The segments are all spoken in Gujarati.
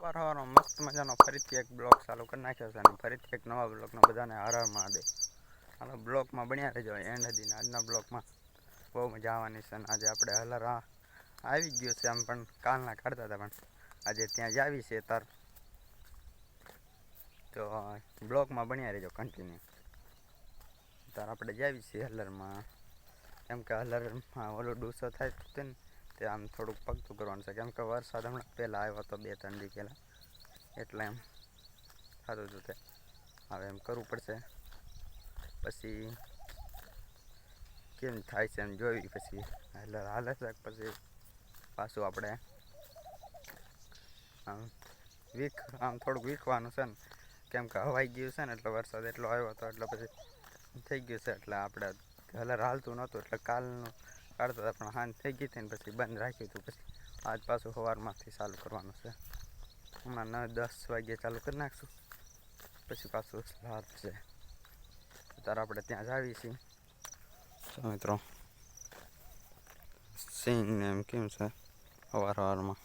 સવારનો મસ્ત મજાનો ફરીથી એક બ્લોગ ચાલુ કરી નાખ્યો છે અને ફરીથી એક નવા બ્લોગનો બધાને હર મહાદેવ. હાલો બ્લોગમાં બન્યા રહેજો એન્ડ સુધીને. આજના બ્લોગમાં બહુ મજા આવવાની છે અને આજે આપણે હલર આવી ગયો છે. આમ પણ કાલના કાઢતા હતા પણ આજે ત્યાં જ આવી છે તાર, તો બ્લોગમાં બન્યા રહેજો કન્ટિન્યુ. તાર આપણે જ આવી છીએ હલરમાં, કેમ કે હલરમાં ઓલો ડૂસો થાય છે ને તે આમ થોડુંક પગતું કરવાનું છે, કેમ કે વરસાદ હમણાં પહેલાં આવ્યો હતો 2-3 દી પહેલાં, એટલે એમ થતું હતું તે હવે એમ કરવું પડશે. પછી કેમ થાય છે એમ જોઈ, પછી હલર હાલે છે પછી પાછું આપણે આમ થોડુંક વીખવાનું છે ને, કેમ કે હવાઈ ગયું છે ને એટલે વરસાદ એટલો આવ્યો હતો એટલે પછી થઈ ગયું છે. એટલે આપણે હલર હાલતું નહોતું એટલે કાલનું કાઢતા હતા પણ હાંજ થઈ ગઈ હતી ને પછી બંધ રાખ્યું હતું. પછી આજ પાછું સવારમાંથી ચાલુ કરવાનું છે. હમણાં 9-10 વાગ્યે ચાલુ કરી નાખશું, પછી પાછું રાત છે. ત્યારે આપણે ત્યાં જ આવી છીએ. તો મિત્રો સિંગ ને એમ કેમ છે સવારમાં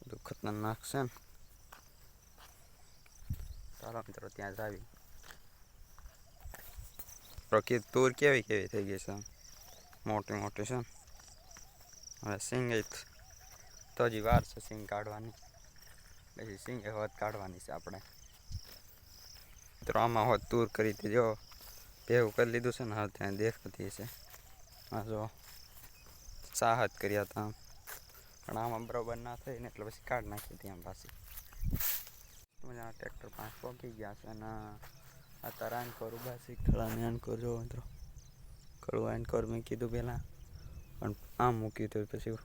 બધું ખતરનાક છે ને. ચાલો મિત્રો ત્યાં જ આવી. પ્રકૃતિ તૂર કેવી થઈ ગઈ છે, મોટી મોટી છે ને. હવે સિંગ તો હજી વાર છે સિંગ કાઢવાની, પછી સિંગ હોત કાઢવાની છે આપણે. મિત્રો આમાં હોત તૂર કરી હતી, જો ભેગું કરી લીધું છે ને. હવે ત્યાં દેખાતી છે. હા જો સાહત કર્યા હતા પણ આમાં બરાબર ના થઈ ને એટલે પછી કાઢી નાખી હતી આમ પાછી. મજા ટ્રેક્ટર પાંચ પહોંચી ગયા છે અને આ તારા એનકોર ઉભા છે. ખળાને એનકોર જો મિત્રો, ખળું એનકોર મેં કીધું પહેલાં પણ આમ મૂક્યું હતું, પછી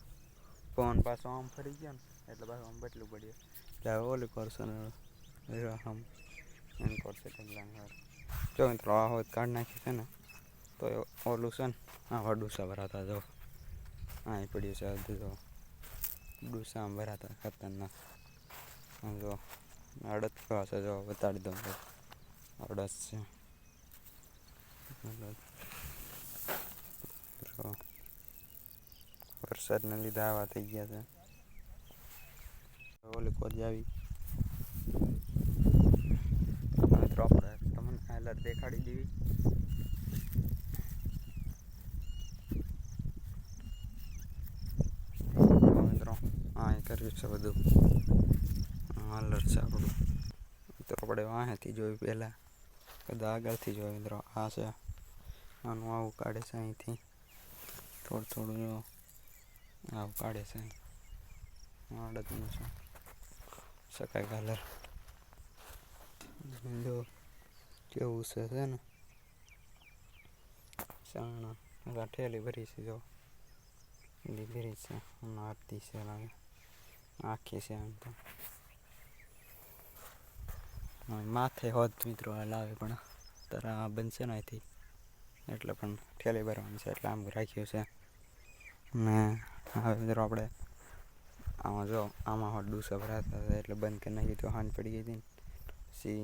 ફોન પાછો આમ ફરી ગયો ને એટલે પાછું આમ બદલું પડ્યું. એટલે ઓલી કરશે ને આમ એનકોર છે ઢગલાને. જો મિત્રો આ હોત કાઢી નાખી છે ને તો ઓલું છે ને આવા ડૂસા ભરાતા. જો અહીં પડ્યું છે બધું, જો ડૂસા ભરાતા ખતરનાક. જો અડદ કેવા છે જો બતાડી દઉં, અડદ છે. વરસાદને લીધે આવા થઈ ગયા છે. ઓલી કોજ આવી મિત્રો, આપણે તમને હાલત દેખાડી દેવી. મિત્રો આ કર્યું છે બધું હાલર છે આપણું. મિત્રો આપણે વાંહેથી જોયું પહેલાં, બધા આગળથી જોયું. મિત્રો આ છે, આનું આવું કાઢે છે અહીંથી થોડું થોડું, જો આવું કાઢે છે. અડદનું છે શકાય કલર, જો કેવું છે ને. ચણા ઠેલી ભરી છે, જો ભરી છે. આરતી છે લાગે આખી છે. આમ તો માથે હોત મિત્રો લાવે પણ તારા બનશે ને અહીંથી, એટલે પણ ઠેલી ભરવાની છે એટલે આમ રાખ્યું છે. ને હવે મિત્રો આપણે આમાં જો આમાં હોત ડૂસા ભરાતા હતા એટલે બંધ કરી નાખી. તો હાંજ પડી ગઈ હતી ને પછી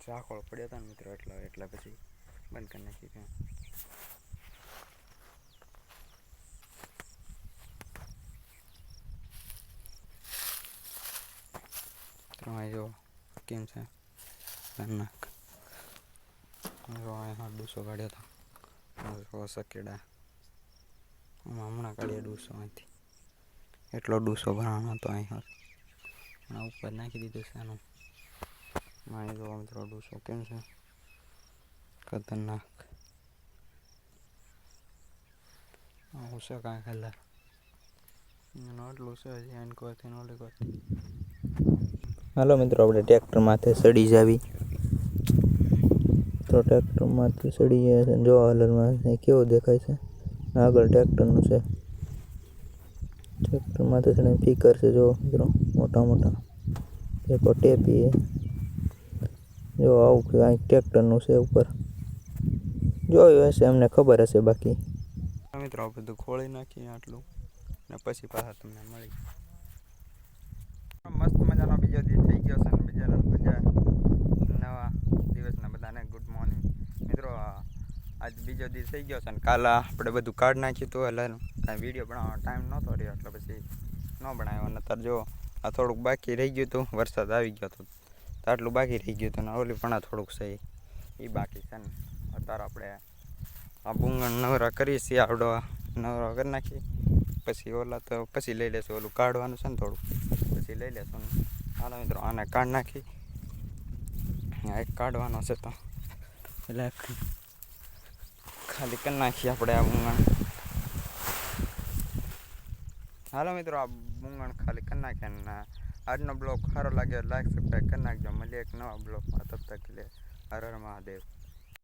ઝાકોળ પડ્યા હતા ને મિત્રો, એટલે પછી બંધ કરી નાખી ત્યાં. જો કેમ છે ખતરનાક. ડૂસો કાઢ્યો હતો સકેડા, હમણાં કાઢ્યા ડૂસો અહીંથી. એટલો ડૂસો ભરાવાનો હતો અહીં ઉપર નાખી દીધું છે એનું. અહીં જો મિત્રો ડૂસો કેમ છે ખતરનાક. આવું છે કાંઈ કલર એટલું છે હજી એનકોરથી નોલી કરતી. હાલો મિત્રો આપણે ટ્રેક્ટર માથે સડી જાવી. તો ટ્રેક્ટર માથે સડી ગયા છે. જો હલરમાં કેવું દેખાય છે. આગળ ટ્રેક્ટરનું છે. ટ્રેક્ટર માથે સડીને ફીકર છે જો મિત્રો, મોટા મોટા એક ટેપી. જો આવું કાંઈક ટ્રેક્ટરનું છે ઉપર, જોયું હશે એમને ખબર હશે. બાકી મિત્રો બધું ખોળી નાખીએ આટલું ને પછી પાછા તમને મળી. મસ્ત મજાનો બીજો દિવસ થઈ ગયો છે ને બીજા નવા દિવસના બધાને ગુડ મોર્નિંગ મિત્રો. આજ બીજો દિવસ થઈ ગયો છે ને કાલે આપણે બધું કાઢ નાખ્યું હતું. એટલે કાંઈ વિડીયો બનાવવાનો ટાઈમ નહોતો રહ્યો એટલે પછી ન બનાવ્યો. નતર જો આ થોડુંક બાકી રહી ગયું હતું, વરસાદ આવી ગયો હતો તો આટલું બાકી રહી ગયું હતું ને ઓલી પણ આ થોડુંક છે એ બાકી છે ને. અત્યારે આપણે આ બુંગણ નવરા કરીએ છીએ, આવડો નવરા કરી નાખીએ, પછી ઓલા તો પછી લઈ લેશું, ઓલું કાઢવાનું છે ને થોડુંક પછી લઈ લેશું ને. હાલો મિત્રો આને કાઢી નાખી, એક કાઢવાનો છે તો એટલે ખાલી કરી નાખીએ આપણે આ બુંગણ. હાલો મિત્રો આ બુંગણ ખાલી કરી નાખીએ ને આજનો બ્લોગ સારો લાગે લાઈક સબસ્ક્રાઈબ કરી નાખજો. મળીએ એક નવા બ્લોગમાં, તબ તક લે હર હર મહાદેવ.